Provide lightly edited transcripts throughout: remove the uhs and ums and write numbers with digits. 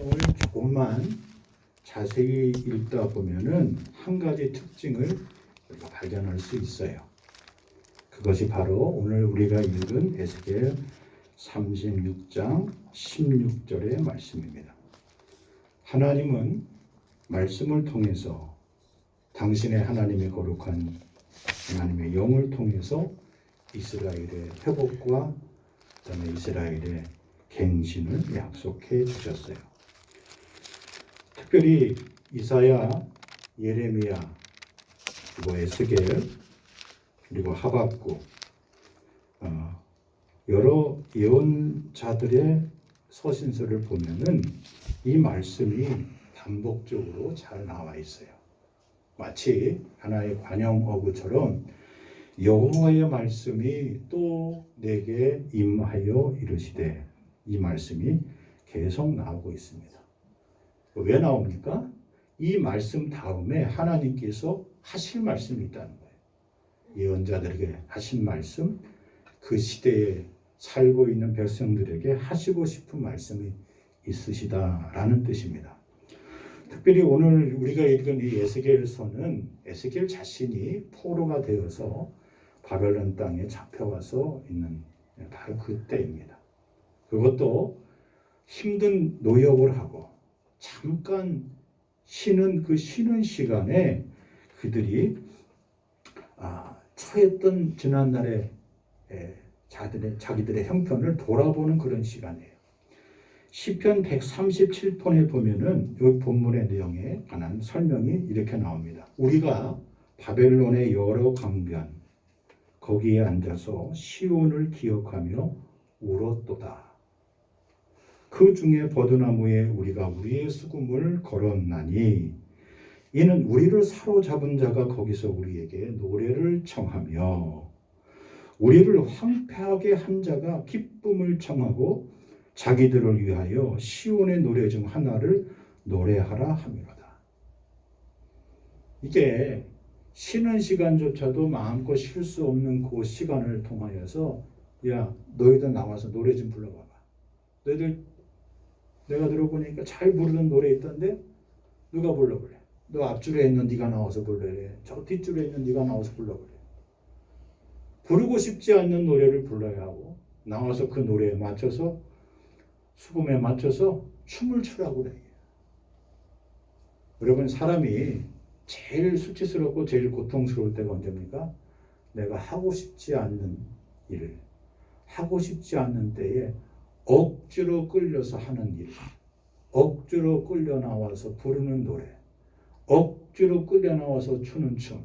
오늘 조금만 자세히 읽다 보면은 한 가지 특징을 우리가 발견할 수 있어요. 그것이 바로 오늘 우리가 읽은 에스겔 36장 16절의 말씀입니다. 하나님은 말씀을 통해서 당신의 하나님의 거룩한 하나님의 영을 통해서 이스라엘의 회복과 그다음에 이스라엘의 갱신을 약속해 주셨어요. 특별히 이사야, 예레미야, 그리고 에스겔, 그리고 하박국 여러 예언자들의 서신서를 보면은 이 말씀이 반복적으로 잘 나와 있어요. 마치 하나의 관용 어구처럼 여호와의 말씀이 또 내게 임하여 이르시되, 이 말씀이 계속 나오고 있습니다. 왜 나옵니까? 이 말씀 다음에 하나님께서 하실 말씀이 있다는 거예요. 예언자들에게 하신 말씀, 그 시대에 살고 있는 백성들에게 하시고 싶은 말씀이 있으시다라는 뜻입니다. 특별히 오늘 우리가 읽은 이 에스겔서는 에스겔 자신이 포로가 되어서 바벨론 땅에 잡혀와서 있는 바로 그때입니다. 그것도 힘든 노역을 하고 잠깐 쉬는 그 쉬는 시간에 그들이 처했던 지난날의 자기들의 형편을 돌아보는 그런 시간이에요. 시편 137편에 보면은 이 본문의 내용에 관한 설명이 이렇게 나옵니다. 우리가 바벨론의 여러 강변 거기에 앉아서 시온을 기억하며 울었도다. 그 중에 버드나무에 우리가 우리의 수금을 걸었나니 이는 우리를 사로잡은 자가 거기서 우리에게 노래를 청하며 우리를 황폐하게 한 자가 기쁨을 청하고 자기들을 위하여 시온의 노래 중 하나를 노래하라 함이로다. 이게 쉬는 시간조차도 마음껏 쉴 수 없는 그 시간을 통하여서 야, 너희들 나와서 노래 좀 불러봐봐. 너희들 내가 들어보니까 잘 부르는 노래 있던데 누가 불러보래? 너 앞줄에 있는 네가 나와서 불러래. 저 뒷줄에 있는 네가 나와서 불러보래. 부르고 싶지 않는 노래를 불러야 하고 나와서 그 노래에 맞춰서 수금에 맞춰서 춤을 추라고 그래요. 여러분, 사람이 제일 수치스럽고 제일 고통스러울 때가 언제입니까? 내가 하고 싶지 않는 일, 하고 싶지 않는 때에 억지로 끌려서 하는 일, 억지로 끌려 나와서 부르는 노래, 억지로 끌려 나와서 추는 춤.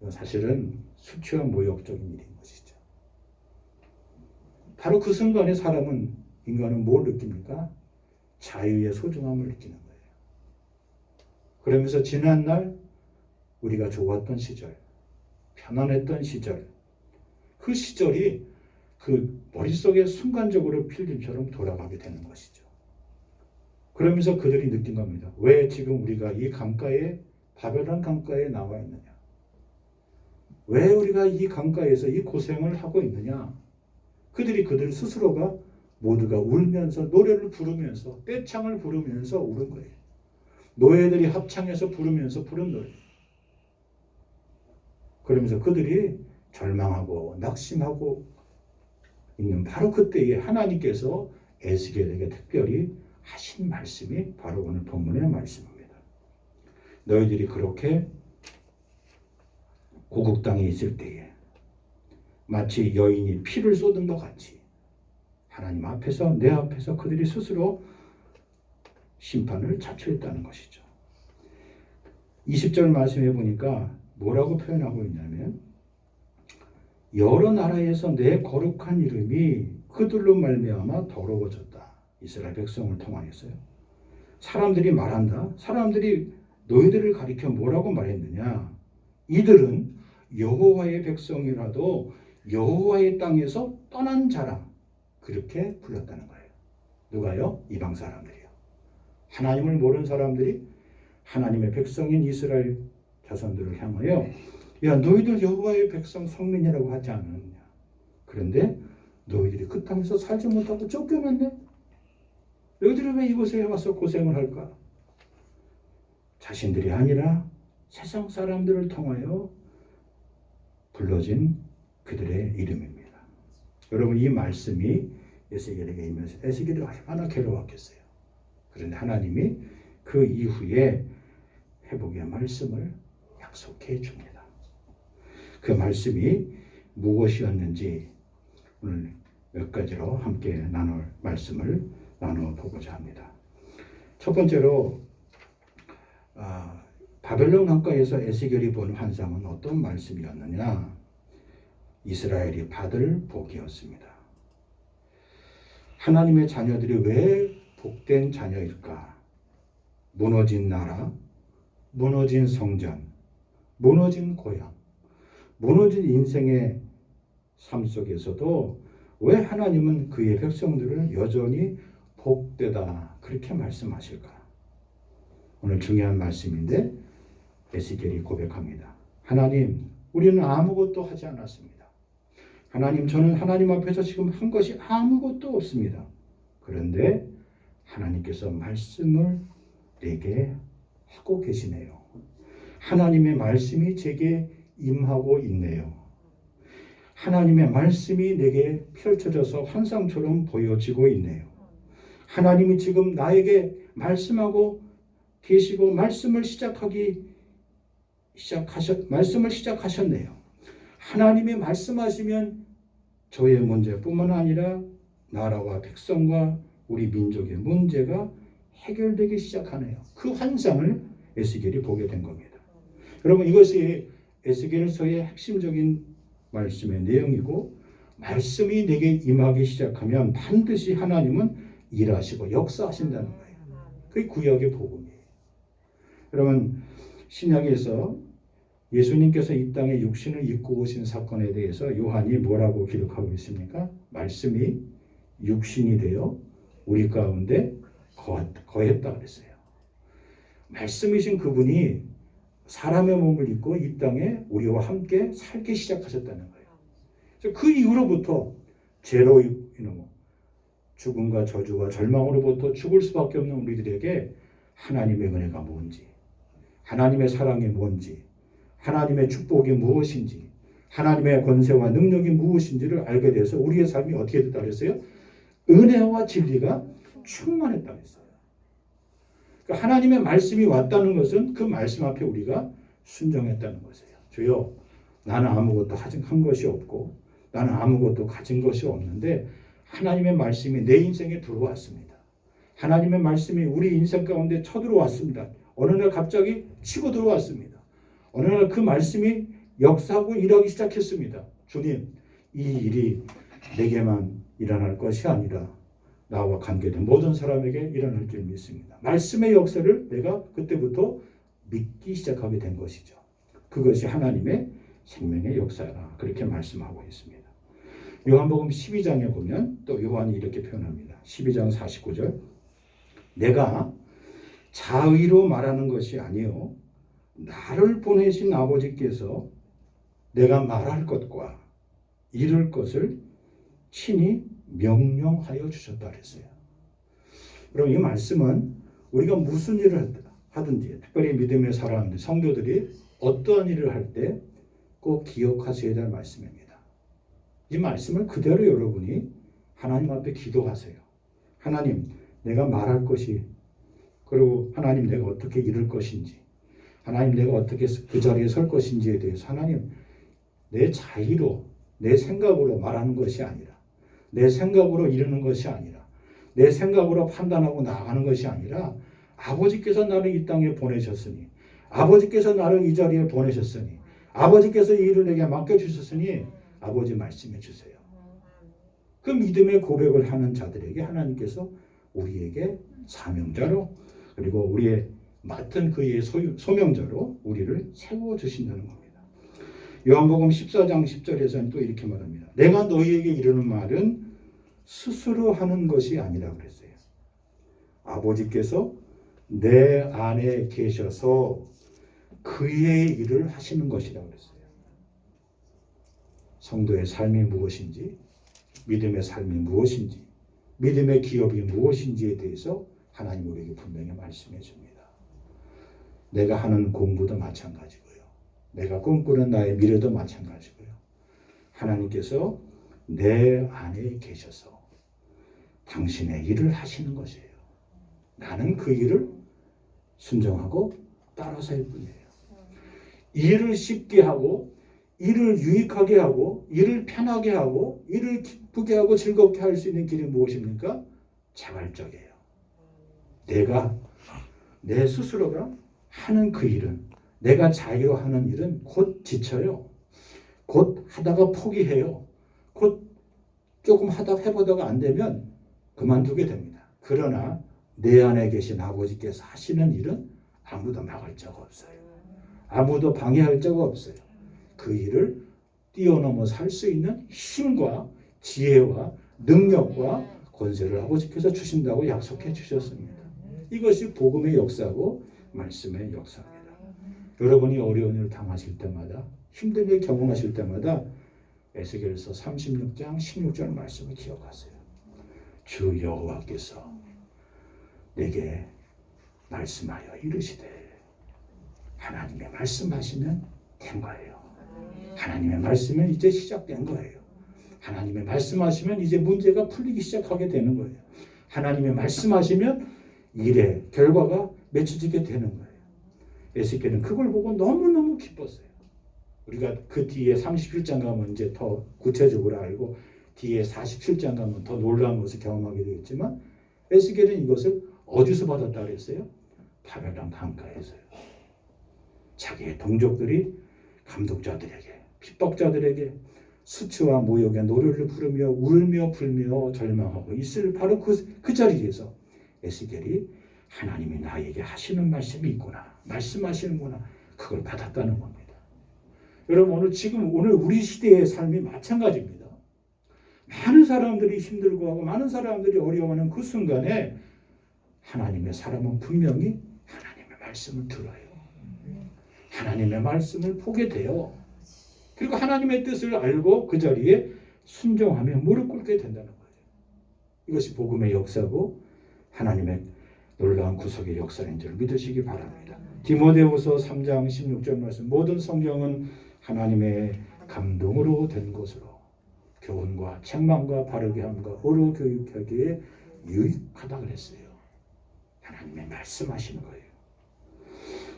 사실은 수치와 모욕적인 일인 것이죠. 바로 그 순간에 인간은 뭘 느낍니까? 자유의 소중함을 느끼는 거예요. 그러면서 지난날 우리가 좋았던 시절, 편안했던 시절, 그 시절이 그 머릿속에 순간적으로 필름처럼 돌아가게 되는 것이죠. 그러면서 그들이 느낀 겁니다. 왜 지금 우리가 이 강가에, 바벨론 강가에 나와 있느냐? 왜 우리가 이 강가에서 이 고생을 하고 있느냐? 그들 스스로가 모두가 울면서 노래를 부르면서 떼창을 부르면서 울은 거예요. 노예들이 합창해서 부르면서 부른 노래. 그러면서 그들이 절망하고 낙심하고 있는 바로 그때에 하나님께서 에스겔에게 특별히 하신 말씀이 바로 오늘 본문의 말씀입니다. 너희들이 그렇게 고국 땅에 있을 때에 마치 여인이 피를 쏟은 것 같이 하나님 앞에서, 내 앞에서 그들이 스스로 심판을 자초했다는 것이죠. 20절 말씀해 보니까 뭐라고 표현하고 있냐면 여러 나라에서 내 거룩한 이름이 그들로 말미암아 더러워졌다. 이스라엘 백성을 통하여서요. 사람들이 말한다. 사람들이 너희들을 가리켜 뭐라고 말했느냐? 이들은 여호와의 백성이라도 여호와의 땅에서 떠난 자라. 그렇게 불렀다는 거예요. 누가요? 이방 사람들이요. 하나님을 모르는 사람들이 하나님의 백성인 이스라엘 자손들을 향하여 야, 너희들 여호와의 백성 성민이라고 하지 않았느냐? 그런데 너희들이 그 땅에서 살지 못하고 쫓겨났네? 너희들 너희들은 왜 이곳에 와서 고생을 할까? 자신들이 아니라 세상 사람들을 통하여 불러진 그들의 이름입니다. 여러분, 이 말씀이 에스겔에게 임해서 에스겔이 얼마나 괴로웠겠어요. 그런데 하나님이 그 이후에 회복의 말씀을 약속해 줍니다. 그 말씀이 무엇이었는지 오늘 몇 가지로 함께 나눌 말씀을 나눠보고자 합니다. 첫 번째로 바벨론 강가에서 에스겔이 본 환상은 어떤 말씀이었느냐? 이스라엘이 받을 복이었습니다. 하나님의 자녀들이 왜 복된 자녀일까? 무너진 나라, 무너진 성전, 무너진 고향, 무너진 인생의 삶 속에서도 왜 하나님은 그의 백성들을 여전히 복되다 그렇게 말씀하실까? 오늘 중요한 말씀인데 에스겔이 고백합니다. 하나님, 우리는 아무것도 하지 않았습니다. 하나님, 저는 하나님 앞에서 지금 한 것이 아무것도 없습니다. 그런데 하나님께서 말씀을 내게 하고 계시네요. 하나님의 말씀이 제게 임하고 있네요. 하나님의 말씀이 내게 펼쳐져서 환상처럼 보여지고 있네요. 하나님이 지금 나에게 말씀하고 계시고 말씀을 시작하셨네요. 하나님이 말씀하시면 저의 문제뿐만 아니라 나라와 백성과 우리 민족의 문제가 해결되기 시작하네요. 그 환상을 에스겔이 보게 된 겁니다. 여러분, 이것이 에스겔서의 핵심적인 말씀의 내용이고, 말씀이 내게 임하기 시작하면 반드시 하나님은 일하시고 역사하신다는 거예요. 그게 구약의 복음이에요. 여러분, 신약에서 예수님께서 이 땅에 육신을 입고 오신 사건에 대해서 요한이 뭐라고 기록하고 있습니까? 말씀이 육신이 되어 우리 가운데 거했다 그랬어요. 말씀이신 그분이 사람의 몸을 입고 이 땅에 우리와 함께 살기 시작하셨다는 거예요. 그 이후로부터 죄로 죽음과 저주와 절망으로부터 죽을 수밖에 없는 우리들에게 하나님의 은혜가 뭔지, 하나님의 사랑이 뭔지, 하나님의 축복이 무엇인지, 하나님의 권세와 능력이 무엇인지를 알게 돼서 우리의 삶이 어떻게 됐다 그랬어요? 은혜와 진리가 충만했다 그랬어요. 그러니까 하나님의 말씀이 왔다는 것은 그 말씀 앞에 우리가 순종했다는 것이에요. 주여, 나는 아무것도 한 것이 없고 나는 아무것도 가진 것이 없는데 하나님의 말씀이 내 인생에 들어왔습니다. 하나님의 말씀이 우리 인생 가운데 쳐들어왔습니다. 어느 날 갑자기 치고 들어왔습니다. 어느 날 그 말씀이 역사하고 일하기 시작했습니다. 주님, 이 일이 내게만 일어날 것이 아니라 나와 관계된 모든 사람에게 일어날 줄 믿습니다. 말씀의 역사를 내가 그때부터 믿기 시작하게 된 것이죠. 그것이 하나님의 생명의 역사라 그렇게 말씀하고 있습니다. 요한복음 12장에 보면 또 요한이 이렇게 표현합니다. 12장 49절, 내가 자의로 말하는 것이 아니요 나를 보내신 아버지께서 내가 말할 것과 이룰 것을 친히 명령하여 주셨다 그랬어요. 여러분, 이 말씀은 우리가 무슨 일을 하든지, 특별히 믿음의 사람들, 성도들이 어떠한 일을 할 때 꼭 기억하셔야 될 말씀입니다. 이 말씀을 그대로 여러분이 하나님 앞에 기도하세요. 하나님, 내가 말할 것이, 그리고 하나님, 내가 어떻게 이룰 것인지, 하나님, 내가 어떻게 그 자리에 설 것인지에 대해서 하나님, 내 자의로, 내 생각으로 말하는 것이 아니라, 내 생각으로 이루는 것이 아니라, 내 생각으로 판단하고 나아가는 것이 아니라, 아버지께서 나를 이 땅에 보내셨으니, 아버지께서 나를 이 자리에 보내셨으니, 아버지께서 이 일을 내게 맡겨주셨으니 아버지 말씀해 주세요. 그 믿음의 고백을 하는 자들에게 하나님께서 우리에게 사명자로, 그리고 우리의 맡은 그의 소명자로 우리를 세워주신다는 겁니다. 요한복음 14장 10절에서는 또 이렇게 말합니다. 내가 너희에게 이르는 말은 스스로 하는 것이 아니라 그랬어요. 아버지께서 내 안에 계셔서 그의 일을 하시는 것이라고 그랬어요. 성도의 삶이 무엇인지, 믿음의 삶이 무엇인지, 믿음의 기업이 무엇인지에 대해서 하나님 우리에게 분명히 말씀해 줍니다. 내가 하는 공부도 마찬가지고요. 내가 꿈꾸는 나의 미래도 마찬가지고요. 하나님께서 내 안에 계셔서 당신의 일을 하시는 것이에요. 나는 그 일을 순종하고 따라서 할 뿐이에요. 일을 쉽게 하고 일을 유익하게 하고 일을 편하게 하고 일을 기쁘게 하고 즐겁게 할 수 있는 길이 무엇입니까? 자발적이에요. 내 스스로가 하는 그 일은, 내가 자기로 하는 일은 곧 지쳐요. 곧 하다가 포기해요. 곧 조금 하다가 해보다가 안 되면 그만두게 됩니다. 그러나 내 안에 계신 아버지께서 하시는 일은 아무도 막을 자가 없어요. 아무도 방해할 자가 없어요. 그 일을 뛰어넘어서 할 수 있는 힘과 지혜와 능력과 권세를 아버지께서 주신다고 약속해 주셨습니다. 이것이 복음의 역사고 말씀의 역사입니다. 여러분이 어려운 일을 당하실 때마다, 힘든 일 경험하실 때마다 에스겔서 36장 16절 말씀을 기억하세요. 주 여호와께서 내게 말씀하여 이르시되, 하나님의 말씀하시면 된 거예요. 하나님의 말씀은 이제 시작된 거예요. 하나님의 말씀하시면 이제 문제가 풀리기 시작하게 되는 거예요. 하나님의 말씀하시면 일의 결과가 맺혀지게 되는 거예요. 에스겔은 그걸 보고 너무너무 기뻤어요. 우리가 그 뒤에 37장 가면 이제 더 구체적으로 알고 뒤에 47장 가면 더 놀라운 것을 경험하게 되겠지만, 에스겔은 이것을 어디서 받았다 그랬어요? 바벨론 강가에서요. 자기의 동족들이 감독자들에게, 핍박자들에게 수치와 모욕의 노래를 부르며 울며 불며 절망하고 있을 바로 그 자리에서 에스겔이 하나님이 나에게 하시는 말씀이 있구나, 말씀하시는구나, 그걸 받았다는 겁니다. 여러분, 오늘 우리 시대의 삶이 마찬가지입니다. 많은 사람들이 힘들고 하고 많은 사람들이 어려워하는 그 순간에 하나님의 사람은 분명히 하나님의 말씀을 들어요. 하나님의 말씀을 보게 돼요. 그리고 하나님의 뜻을 알고 그 자리에 순종하며 무릎 꿇게 된다는 거예요. 이것이 복음의 역사고 하나님의 놀라운 구속의 역사인 줄 믿으시기 바랍니다. 디모데후서 3장 16절 말씀, 모든 성경은 하나님의 감동으로 된 것으로 교훈과 책망과 바르게 함과 어루 교육하기에 유익하다 그랬어요. 하나님의 말씀하시는 거예요.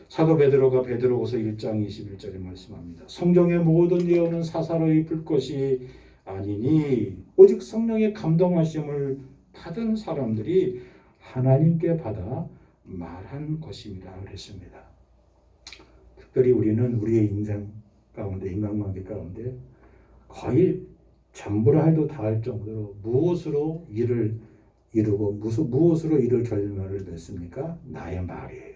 사도 베드로가 베드로후서 1장 21절에 말씀합니다. 성경의 모든 예언은 사사로이 불 것이 아니니 오직 성령의 감동하심을 받은 사람들이 하나님께 받아 말한 것입니다 그랬습니다. 특별히 우리는 우리의 인생 가운데, 인간관계 가운데 거의 전부라 해도 다할 정도로 무엇으로 일을 이루고 무엇으로 일을 결말을 맺습니까? 나의 말이에요.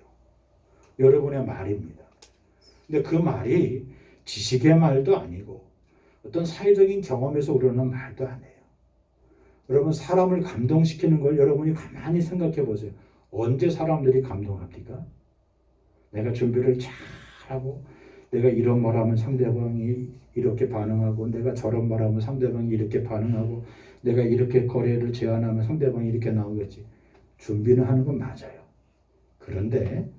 여러분의 말입니다. 근데 그 말이 지식의 말도 아니고 어떤 사회적인 경험에서 우러나는 말도 아니에요. 여러분, 사람을 감동시키는 걸 여러분이 가만히 생각해 보세요. 언제 사람들이 감동합니까? 내가 준비를 잘하고 내가 이런 말하면 상대방이 이렇게 반응하고 내가 저런 말하면 상대방이 이렇게 반응하고 내가 이렇게 거래를 제안하면 상대방이 이렇게 나오겠지. 준비는 하는 건 맞아요. 그런데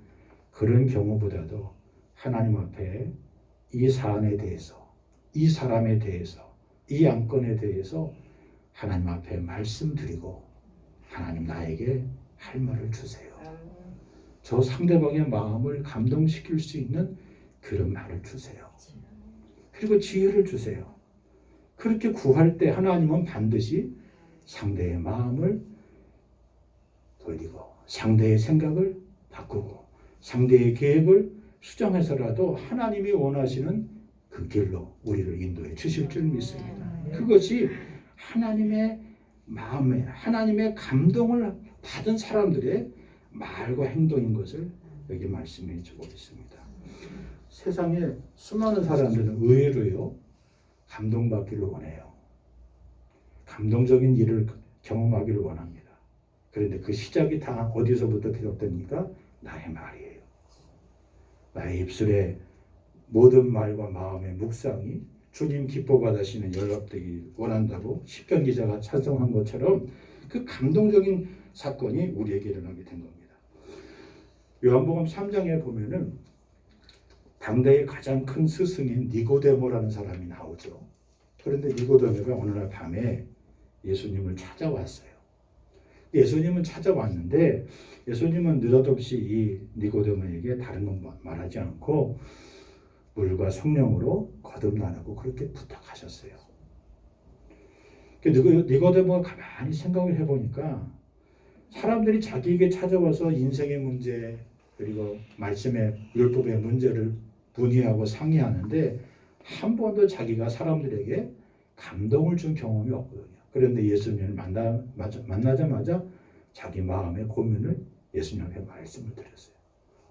그런 경우보다도 하나님 앞에 이 사안에 대해서, 이 사람에 대해서, 이 안건에 대해서 하나님 앞에 말씀드리고 하나님 나에게 할 말을 주세요. 저 상대방의 마음을 감동시킬 수 있는 그런 말을 주세요. 그리고 지혜를 주세요. 그렇게 구할 때 하나님은 반드시 상대의 마음을 돌리고 상대의 생각을 바꾸고 상대의 계획을 수정해서라도 하나님이 원하시는 그 길로 우리를 인도해 주실 줄 믿습니다. 그것이 하나님의 마음에, 하나님의 감동을 받은 사람들의 말과 행동인 것을 여기 말씀해 주고 있습니다. 세상에 수많은 사람들은 의외로요, 감동받기를 원해요. 감동적인 일을 경험하기를 원합니다. 그런데 그 시작이 다 어디서부터 비롯됩니까? 나의 말이에요. 나의 입술에 모든 말과 마음의 묵상이 주님 기뻐 받으시는 연락되기 원한다고 시편 기자가 찬송한 것처럼 그 감동적인 사건이 우리에게 일어나게 된 겁니다. 요한복음 3장에 보면은 당대의 가장 큰 스승인 니고데모라는 사람이 나오죠. 그런데 니고데모가 어느 날 밤에 예수님을 찾아왔어요. 예수님은 찾아왔는데 예수님은 느닷없이 이 니고데모에게 다른 건 말하지 않고 물과 성령으로 거듭나라고 그렇게 부탁하셨어요. 니고데모가 가만히 생각을 해보니까 사람들이 자기에게 찾아와서 인생의 문제 그리고 말씀의 율법의 문제를 문의하고 상의하는데 한 번도 자기가 사람들에게 감동을 준 경험이 없거든요. 그런데 예수님을 만나자마자 자기 마음의 고민을 예수님 앞에 말씀을 드렸어요.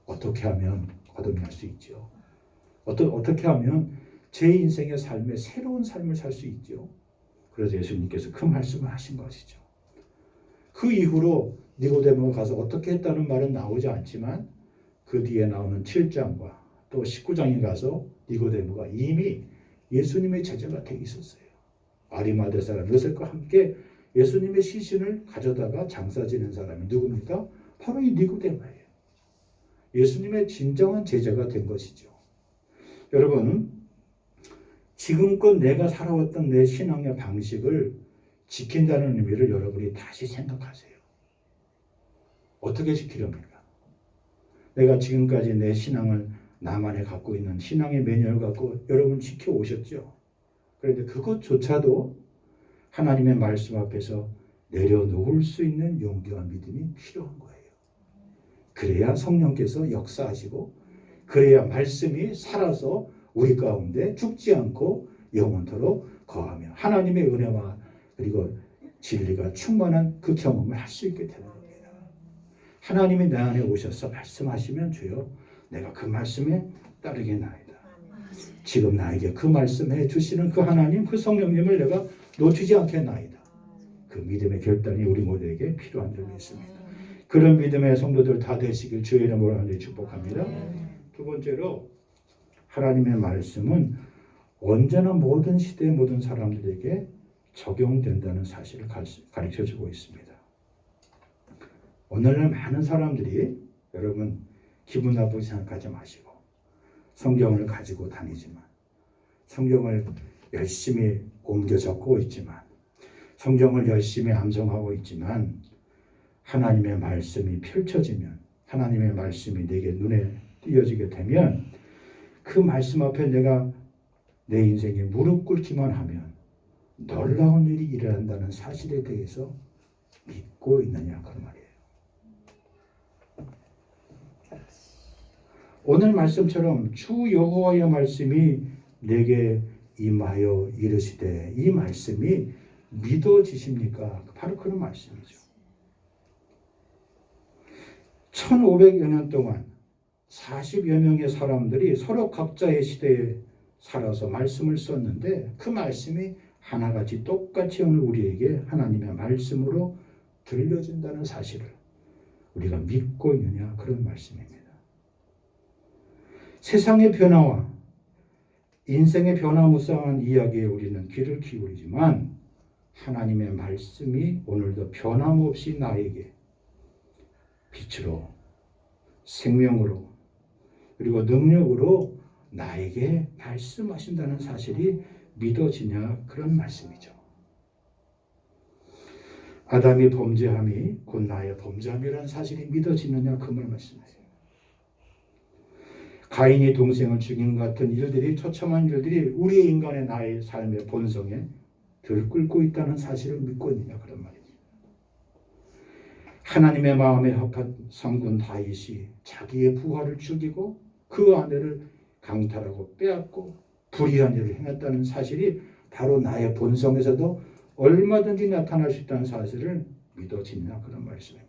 어떻게 하면 거듭날 수 있죠? 어떻게 하면 제 인생의 삶에 새로운 삶을 살 수 있죠? 그래서 예수님께서 그 말씀을 하신 것이죠. 그 이후로 니고데모가 가서 어떻게 했다는 말은 나오지 않지만 그 뒤에 나오는 7장과 또 19장에 가서 니고데모가 이미 예수님의 제자가 되어 있었어요. 아리마대 사람 요셉과 함께 예수님의 시신을 가져다가 장사 지는 사람이 누굽니까? 바로 이 니고데모예요. 예수님의 진정한 제자가 된 것이죠. 여러분, 지금껏 내가 살아왔던 내 신앙의 방식을 지킨다는 의미를 여러분이 다시 생각하세요. 어떻게 지키렵니까? 내가 지금까지 내 신앙을 나만에 갖고 있는 신앙의 매뉴얼을 갖고 여러분 지켜오셨죠? 그런데 그것조차도 하나님의 말씀 앞에서 내려놓을 수 있는 용기와 믿음이 필요한 거예요. 그래야 성령께서 역사하시고 그래야 말씀이 살아서 우리 가운데 죽지 않고 영원토록 거하며 하나님의 은혜와 그리고 진리가 충만한 그 경험을 할 수 있게 되는 겁니다. 하나님이 내 안에 오셔서 말씀하시면 주여 내가 그 말씀에 따르겠나이다. 지금 나에게 그 말씀해 주시는 그 하나님 그 성령님을 내가 놓치지 않겠나이다. 그 믿음의 결단이 우리 모두에게 필요한 줄 믿습니다. 그런 믿음의 성도들 다 되시길 주의 이름으로 하나님 축복합니다. 두 번째로 하나님의 말씀은 언제나 모든 시대 모든 사람들에게 적용된다는 사실을 가르쳐주고 있습니다. 오늘날 많은 사람들이 여러분 기분 나쁘게 생각하지 마시고 성경을 가지고 다니지만 성경을 열심히 옮겨 적고 있지만 성경을 열심히 암송하고 있지만 하나님의 말씀이 펼쳐지면 하나님의 말씀이 내게 눈에 띄어지게 되면 그 말씀 앞에 내가 내 인생에 무릎 꿇기만 하면 놀라운 일이 일어난다는 사실에 대해서 믿고 있느냐 그 말이에요. 오늘 말씀처럼 주 여호와의 말씀이 내게 임하여 이르시되 이 말씀이 믿어지십니까? 바로 그런 말씀이죠. 1500여 년 동안 40여 명의 사람들이 서로 각자의 시대에 살아서 말씀을 썼는데 그 말씀이 하나같이 똑같이 오늘 우리에게 하나님의 말씀으로 들려진다는 사실을 우리가 믿고 있느냐 그런 말씀입니다. 세상의 변화와 인생의 변화무쌍한 이야기에 우리는 귀를 기울이지만 하나님의 말씀이 오늘도 변함없이 나에게 빛으로 생명으로 그리고 능력으로 나에게 말씀하신다는 사실이 믿어지냐 그런 말씀이죠. 아담이 범죄함이 곧 나의 범죄함이라는 사실이 믿어지느냐 그 말씀이에요. 가인이 동생을 죽인 것 같은 일들이 처참한 일들이 우리의 인간의 나의 삶의 본성에 들끓고 있다는 사실을 믿고 있느냐 그런 말입니다. 하나님의 마음에 합한 성군 다윗이 자기의 부하를 죽이고 그 아내를 강탈하고 빼앗고 불의한 일을 행했다는 사실이 바로 나의 본성에서도 얼마든지 나타날 수 있다는 사실을 믿어지느냐 그런 말씀입니다.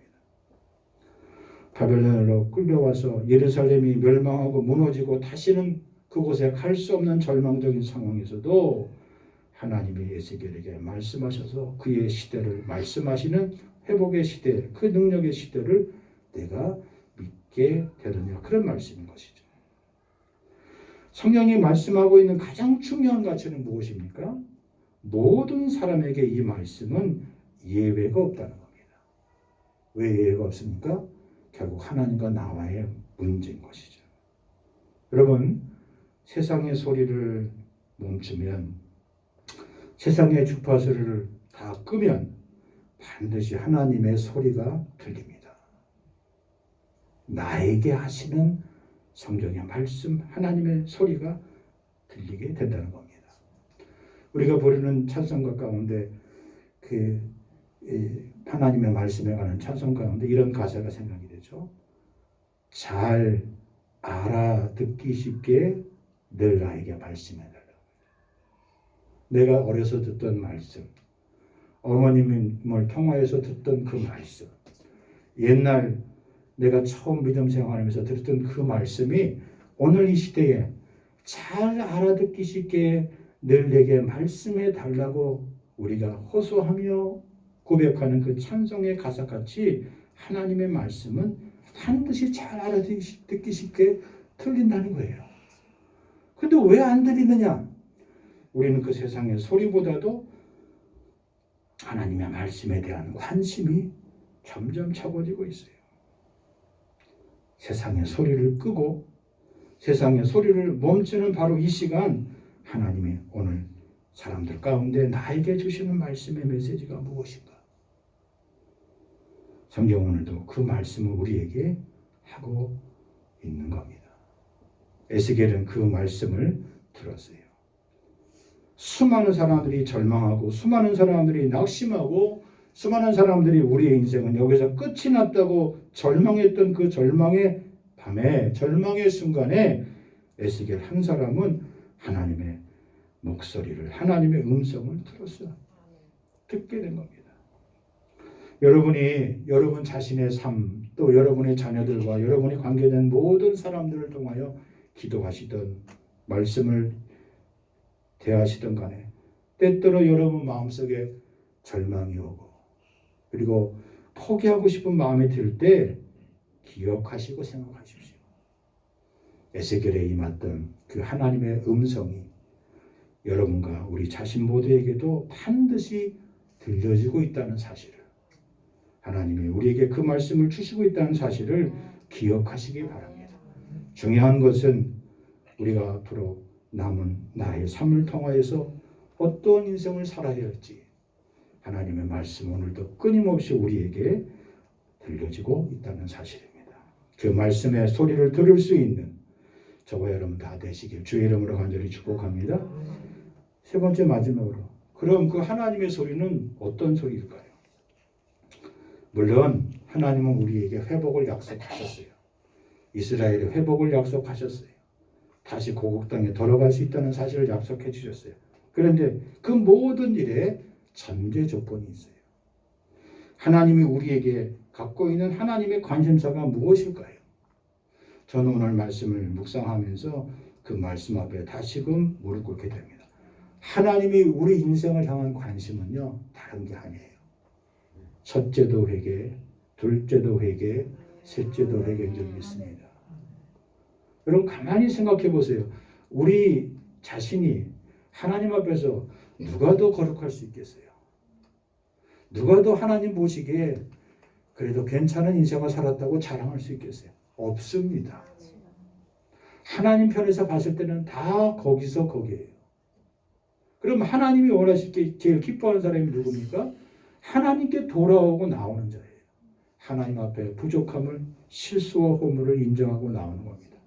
바벨론으로 끌려와서 예루살렘이 멸망하고 무너지고 다시는 그곳에 갈 수 없는 절망적인 상황에서도 하나님이 에스겔에게 말씀하셔서 그의 시대를 말씀하시는 회복의 시대, 그 능력의 시대를 내가 믿게 되느냐 그런 말씀인 것이죠. 성경이 말씀하고 있는 가장 중요한 가치는 무엇입니까? 모든 사람에게 이 말씀은 예외가 없다는 겁니다. 왜 예외가 없습니까? 결국 하나님과 나와의 문제인 것이죠. 여러분, 세상의 소리를 멈추면, 세상의 주파수를 다 끄면 반드시 하나님의 소리가 들립니다. 나에게 하시는 성경의 말씀, 하나님의 소리가 들리게 된다는 겁니다. 우리가 부르는 찬송가 가운데 하나님의 말씀에 관한 찬송 가운데 이런 가사가 생각이 되죠. 잘 알아듣기 쉽게 늘 나에게 말씀해달라고. 내가 어려서 듣던 말씀, 어머님을 통화해서 듣던 그 말씀, 옛날 내가 처음 믿음 생활하면서 들었던 그 말씀이 오늘 이 시대에 잘 알아듣기 쉽게 늘 내게 말씀해 달라고 우리가 호소하며 고백하는 그 찬송의 가사같이 하나님의 말씀은 반드시 잘 알아듣기 쉽게 들린다는 거예요. 근데 왜 안 들리느냐? 우리는 그 세상의 소리보다도 하나님의 말씀에 대한 관심이 점점 적어지고 있어요. 세상의 소리를 끄고 세상의 소리를 멈추는 바로 이 시간, 하나님이 오늘 사람들 가운데 나에게 주시는 말씀의 메시지가 무엇인가? 성경 오늘도 그 말씀을 우리에게 하고 있는 겁니다. 에스겔은 그 말씀을 들었어요. 수많은 사람들이 절망하고 수많은 사람들이 낙심하고 수많은 사람들이 우리의 인생은 여기서 끝이 났다고 절망했던 그 절망의 밤에, 절망의 순간에 에스겔 한 사람은 하나님의 목소리를, 하나님의 음성을 들었어요. 듣게 된 겁니다. 여러분이 여러분 자신의 삶, 또 여러분의 자녀들과 여러분이 관계된 모든 사람들을 통하여 기도하시던, 말씀을 대하시던 간에 때때로 여러분 마음속에 절망이 오고 그리고 포기하고 싶은 마음이 들 때 기억하시고 생각하십시오. 에스겔에 임했던 그 하나님의 음성이 여러분과 우리 자신 모두에게도 반드시 들려지고 있다는 사실을, 하나님이 우리에게 그 말씀을 주시고 있다는 사실을 기억하시기 바랍니다. 중요한 것은 우리가 앞으로 남은 나의 삶을 통하여서 어떤 인생을 살아야 할지 하나님의 말씀 오늘도 끊임없이 우리에게 들려지고 있다는 사실입니다. 그 말씀의 소리를 들을 수 있는 저와 여러분 다 되시길 주의 이름으로 간절히 축복합니다. 세 번째 마지막으로, 그럼 그 하나님의 소리는 어떤 소리일까요? 물론 하나님은 우리에게 회복을 약속하셨어요. 이스라엘의 회복을 약속하셨어요. 다시 고국 땅에 돌아갈 수 있다는 사실을 약속해 주셨어요. 그런데 그 모든 일에 전제 조건이 있어요. 하나님이 우리에게 갖고 있는 하나님의 관심사가 무엇일까요? 저는 오늘 말씀을 묵상하면서 그 말씀 앞에 다시금 무릎 꿇게 됩니다. 하나님이 우리 인생을 향한 관심은요, 다른 게 아니에요. 첫째도 회개, 둘째도 회개, 셋째도 회개인 적이 있습니다. 여러분 가만히 생각해 보세요. 우리 자신이 하나님 앞에서 누가 더 거룩할 수 있겠어요? 누가 더 하나님 보시기에 그래도 괜찮은 인생을 살았다고 자랑할 수 있겠어요? 없습니다. 하나님 편에서 봤을 때는 다 거기서 거기에요. 그럼 하나님이 원하실 게 제일 기뻐하는 사람이 누굽니까? 하나님께 돌아오고 나오는 자예요. 하나님 앞에 부족함을, 실수와 허물을 인정하고 나오는 겁니다.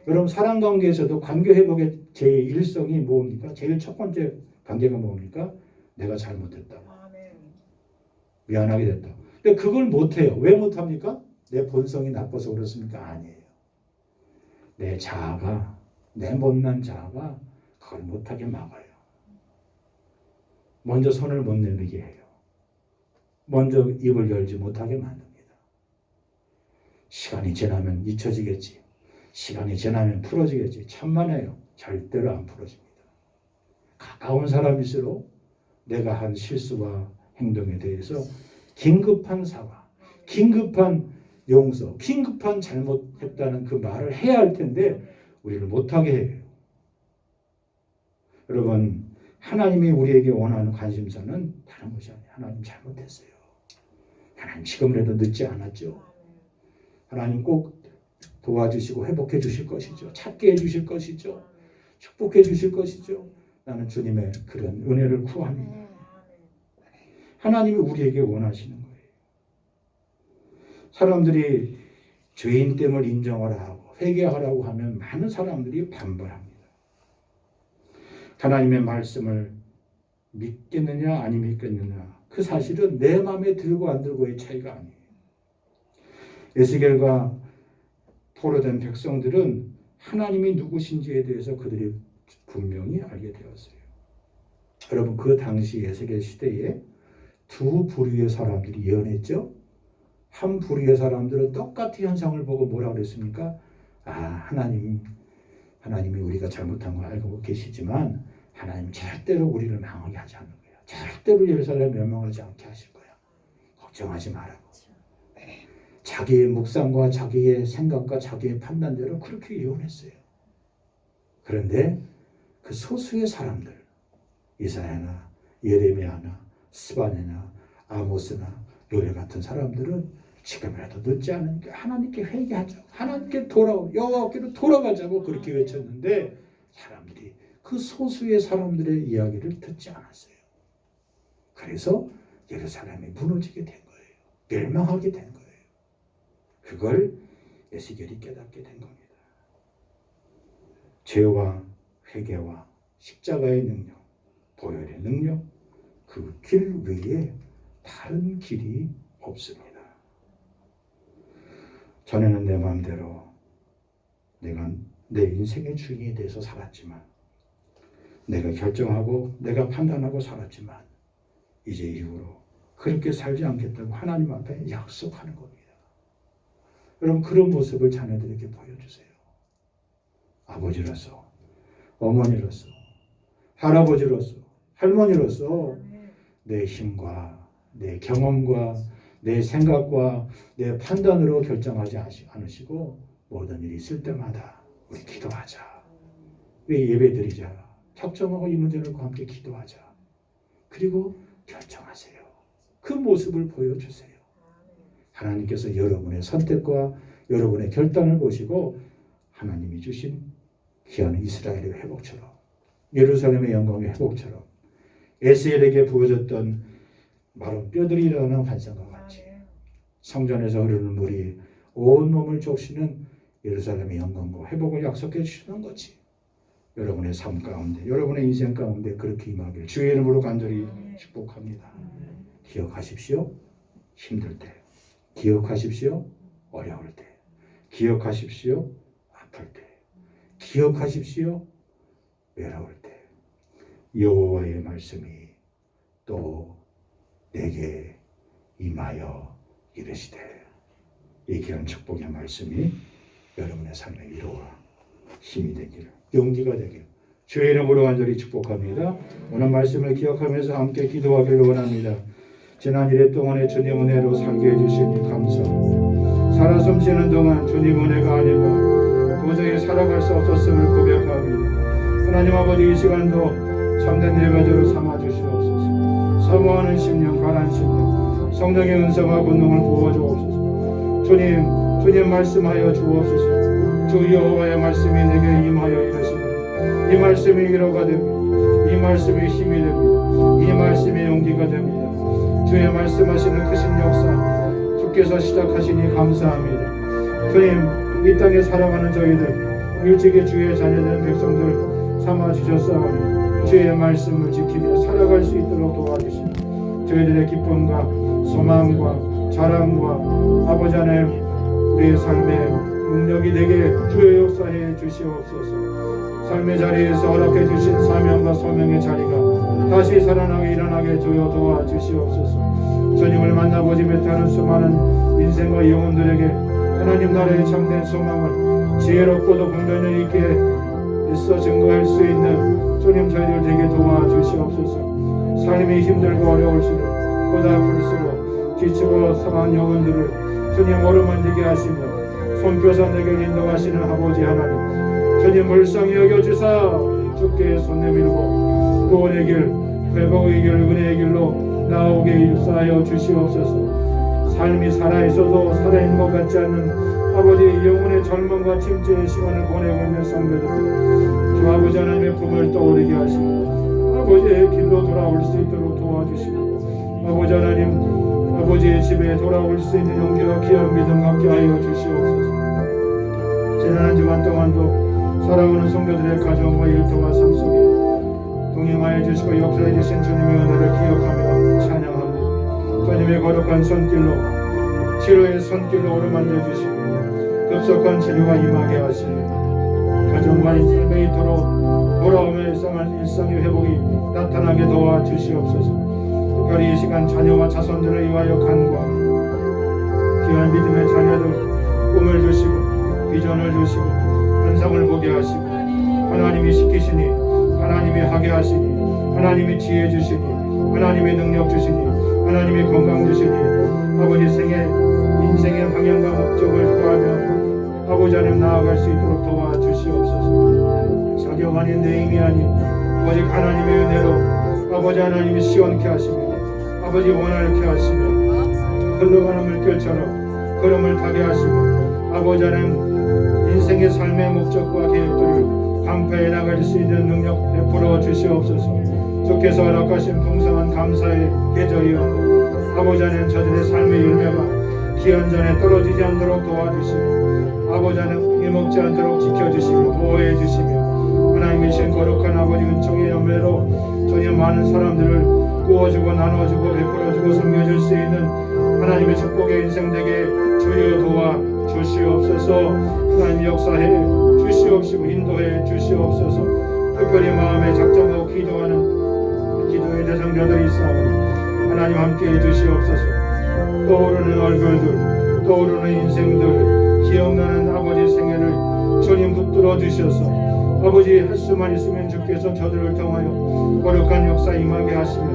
여러분 사랑관계에서도 관계회복의 제1성이 뭡니까? 제일 첫 번째 관계가 뭡니까? 내가 잘못했다고. 미안하게 됐다. 근데 그걸 못해요. 왜 못합니까? 내 본성이 나빠서 그렇습니까? 아니에요. 내 자아가, 내 못난 자아가 그걸 못하게 막아요. 먼저 손을 못 내밀게 해요. 먼저 입을 열지 못하게 만듭니다. 시간이 지나면 잊혀지겠지. 시간이 지나면 풀어지겠지. 천만에요. 절대로 안 풀어집니다. 가까운 사람일수록 내가 한 실수와 행동에 대해서 긴급한 사과, 긴급한 용서, 긴급한 잘못했다는 그 말을 해야 할 텐데 우리를 못하게 해요. 여러분 하나님이 우리에게 원하는 관심사는 다른 것이 아니에요. 하나님 잘못했어요. 하나님 지금이라도 늦지 않았죠. 하나님 꼭 도와주시고 회복해 주실 것이죠. 찾게 해주실 것이죠. 축복해 주실 것이죠. 나는 주님의 그런 은혜를 구합니다. 하나님이 우리에게 원하시는 거예요. 사람들이 죄인됨을 인정하라 하고 회개하라고 하면 많은 사람들이 반발합니다. 하나님의 말씀을 믿겠느냐 아니 믿겠느냐, 그 사실은 내 마음에 들고 안 들고의 차이가 아니에요. 에스겔과 포로된 백성들은 하나님이 누구신지에 대해서 그들이 분명히 알게 되었어요. 여러분, 그 당시 에스겔 시대에 두 부류의 사람들이 예언했죠. 한 부류의 사람들은 똑같은 현상을 보고 뭐라 그랬습니까? 하나님이 우리가 잘못한 걸 알고 계시지만 하나님 절대로 우리를 망하게 하지 않는 거야. 절대로 예루살렘 멸망하지 않게 하실 거야. 걱정하지 말라고. 자기의 묵상과 자기의 생각과 자기의 판단대로 그렇게 예언했어요. 그런데 그 소수의 사람들, 이사야나 예레미야나 스바냐나 아모스나 요엘 같은 사람들은 지금이라도 늦지 않으니까 하나님께 회개하자, 하나님께 여호와께로 돌아가자고 그렇게 외쳤는데, 사람들이 그 소수의 사람들의 이야기를 듣지 않았어요. 그래서 예루살렘이 무너지게 된 거예요. 멸망하게 된 거예요. 그걸 에스겔이 깨닫게 된 겁니다. 죄와 회개와 십자가의 능력, 보혈의 능력, 그 길 외에 다른 길이 없습니다. 전에는 내 마음대로 내가 내 인생의 주인이 돼서 살았지만, 내가 결정하고 내가 판단하고 살았지만, 이제 이후로 그렇게 살지 않겠다고 하나님 앞에 약속하는 겁니다. 여러분, 그런 모습을 자녀들에게 보여주세요. 아버지로서, 어머니로서, 할아버지로서, 할머니로서 내 힘과 내 경험과 내 생각과 내 판단으로 결정하지 않으시고, 모든 일이 있을 때마다 우리 기도하자, 우리 예배드리자, 작정하고 이 문제를 놓고 함께 기도하자, 그리고 결정하세요. 그 모습을 보여주세요. 하나님께서 여러분의 선택과 여러분의 결단을 보시고 하나님이 주신 귀한 이스라엘의 회복처럼, 예루살렘의 영광의 회복처럼, 에스겔에게 부어졌던 마른 뼈들이 일어나는 환상과 같이 성전에서 흐르는 물이 온몸을 적시는 예루살렘의 영광과 회복을 약속해 주시는 거지. 여러분의 삶 가운데, 여러분의 인생 가운데 그렇게 임하길 주의 이름으로 간절히 축복합니다. 기억하십시오. 힘들 때, 기억하십시오. 어려울 때, 기억하십시오. 아플 때, 기억하십시오. 외로울 때, 여호와의 말씀이 또 내게 임하여 이르시되, 이 귀한 축복의 말씀이 여러분의 삶의 위로와 힘이 되기를, 용기가 되기를 주의 이름으로 간절히 축복합니다. 오늘 말씀을 기억하면서 함께 기도하기를 원합니다. 지난 1회 동안에 주님 은혜로 살게 해주시니 감사합니다. 살아 숨쉬는 동안 주님 은혜가 아니면 도저히 살아갈 수 없었음을 고백합니다. 하나님 아버지, 이 시간도 참된 예배자로 삼아주시옵소서. 사모하는 심령, 가난 심령, 성령의 은성과 권능을 부어주옵소서. 주님 말씀하여 주옵소서. 주 여호와의 말씀이 내게 임하여 이르시니, 이 말씀이 위로가 됩니다. 이 말씀이 힘이 됩니다. 이 말씀이 용기가 됩니다. 주의 말씀하시는 크신 역사, 주께서 시작하시니 감사합니다. 주님, 이 땅에 살아가는 저희들, 일찍이 주의 자녀된 백성들 삼아주셨사오니 주의 말씀을 지키며 살아갈 수 있도록 도와주시고, 저희들의 기쁨과 소망과 자랑과 아버지 하나님 우리의 삶의 능력이 되게 주의 역사해 주시옵소서. 삶의 자리에서 허락해 주신 사명과 소명의 자리가 다시 살아나게 일어나게 주여 도와주시옵소서. 주님을 만나보지 못하는 수많은 인생과 영혼들에게 하나님 나라의 참된 소망을 지혜롭고도 분별력 있게 있어 증거할 수 있는 주님 저희들 되게 도와주시옵소서. 삶이 힘들고 어려울수록, 고달플수록 지치고 상한 영혼들을 주님 어루만지게 하시며 손펴서 내게 인도하시는 아버지 하나님, 주님 불쌍히 여겨주사 주께 손 내밀고 구원의 길, 회복의 길, 은혜의 길로 나오게 일사하여 주시옵소서. 삶이 살아있어도 살아있는 것 같지 않는 아버지의 영혼의 젊음과 침체의 시간을 보내고 있는 성도들, 주 아버지 하나님의 품을 떠오르게 하시고 아버지의 길로 돌아올 수 있도록 도와주시고 아버지 하나님, 아버지의 집에 돌아올 수 있는 용기와 귀한 믿음 갖게 하여 주시옵소서. 지난 한 주간 동안도 사랑하는 성도들의 가정과 일터와 삶 속에 동행하여 주시고 역사해 주신 주님의 은혜를 기억하며 찬양하며 주님의 거룩한 손길로 치료의 손길로 오르만져 주시고 급속한 치료가 임하게 하시며 가정과 삶의 이토록 돌아오며 일상의 회복이 나타나게 도와주시옵소서. 특별히 이 시간 자녀와 자손들을 위하여 간구하며 귀한 믿음의 자녀들 꿈을 주시고 비전을 주시고 환상을 보게 하시고 하나님이 시키시니 하나님이 하게 하시니 하나님이 지혜 주시니 하나님의 능력 주시니 하나님이 건강 주시니 아버지 인생의 방향과 목적을 구하며 아버지 하나님 나아갈 수 있도록 도와주시옵소서. 자격 아닌 내 힘이 아닌 오직 하나님의 은혜로 아버지 하나님이 시원케 하시며 아버지 원활케 하시며 흘러가는 물결처럼 걸음을 타게 하시고 아버지 하나님 인생의 삶의 목적과 계획들을 간파해 나갈 수 있는 능력 베풀어 주시옵소서. 주께서 허락하신 풍성한 감사의 계절이었고 아버지 하나님 저들의 삶의 열매가 기한전에 떨어지지 않도록 도와주시고 아버지 하나님 깨먹지 않도록 지켜주시고 보호해 주시며 하나님이신 거룩한 아버지 은총의 연매로 전혀 많은 사람들을 구워주고 나눠주고 베풀어주고 섬겨줄 수 있는 하나님의 축복의 인생 되게 주여 도와 주시옵소서. 하나님 역사해 주시옵시고 인도해 주시옵소서. 특별히 마음에 작정하고 기도하는 기도의 대상자들이 있사오니 하나님 함께해 주시옵소서. 떠오르는 얼굴들, 떠오르는 인생들, 기억나는 아버지 생애를 주님 붙들어 주셔서 아버지 할 수만 있으면 주께서 저들을 통하여 거룩한 역사 임하게 하시며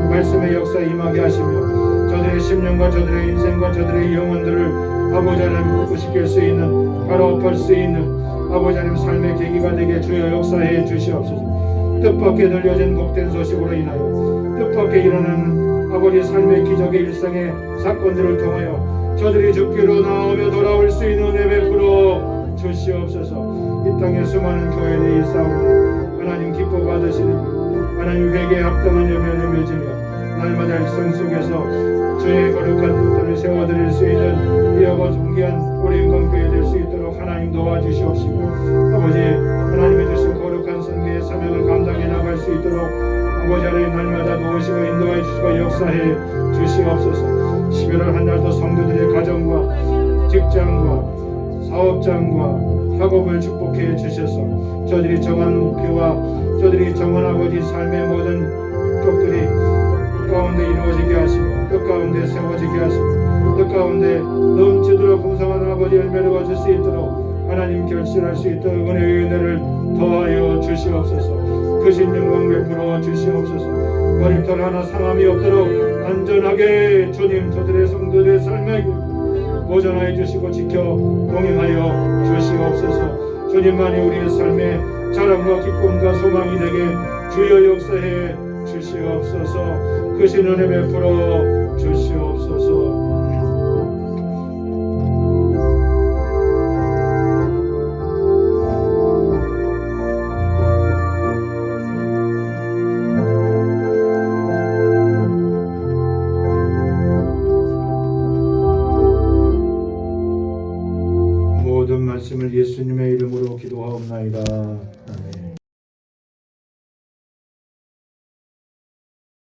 말씀의 역사 임하게 하시며 저들의 심령과 저들의 인생과 저들의 영혼들을 아버지 하나님 복구시킬 수 있는 바로 엎을 수 있는 아버지 하나님 삶의 계기가 되게 주여 역사해 주시옵소서. 뜻밖의 들려진 복된 소식으로 인하여 뜻밖에 일어나는 아버지 삶의 기적의 일상의 사건들을 통하여 저들이 죽기로 나오며 돌아올 수 있는 은혜 베풀어 주시옵소서. 이 땅에 수많은 교회들이 있사오니 하나님 기뻐 받으시는 하나님 회개에 합당한 열매를 맺으며 날마다 일상 속에서 주의 거룩한 뜻들을 세워드릴 수 있는 귀하고 존귀한 우리 인간교회 될 수 있도록 하나님 도와주시옵시고 아버지 하나님이 주신 거룩한 선교의 사명을 감당해 나갈 수 있도록 아버지 하나님 날마다 도우시고 인도해 주시고 역사해 주시옵소서. 11월 한 달도 성도들의 가정과 직장과 사업장과 학업을 축복해 주셔서 저들이 정한 목표와 저들이 정한 아버지 삶의 모든 쪽들이 뜻 가운데 이루어지게 하시고 뜻 가운데 세워지게 하시고 뜻 가운데 넘치도록 풍성한 아버지 열매를 얻을 수 있도록 하나님 결실할 수 있도록 은혜의 은혜를 더하여 주시옵소서. 크신 영광 베풀어 주시옵소서. 머리털 하나 상함이 없도록 안전하게 주님 저들의 성도들의 삶에 보존하여 주시고 지켜 동행하여 주시옵소서. 주님만이 우리의 삶의 자랑과 기쁨과 소망이 되게 주여 역사해 주시옵소서. 크신 은혜 베풀어 주시옵소서. 모든 말씀을 예수님의 이름으로 기도하옵나이다. 아멘.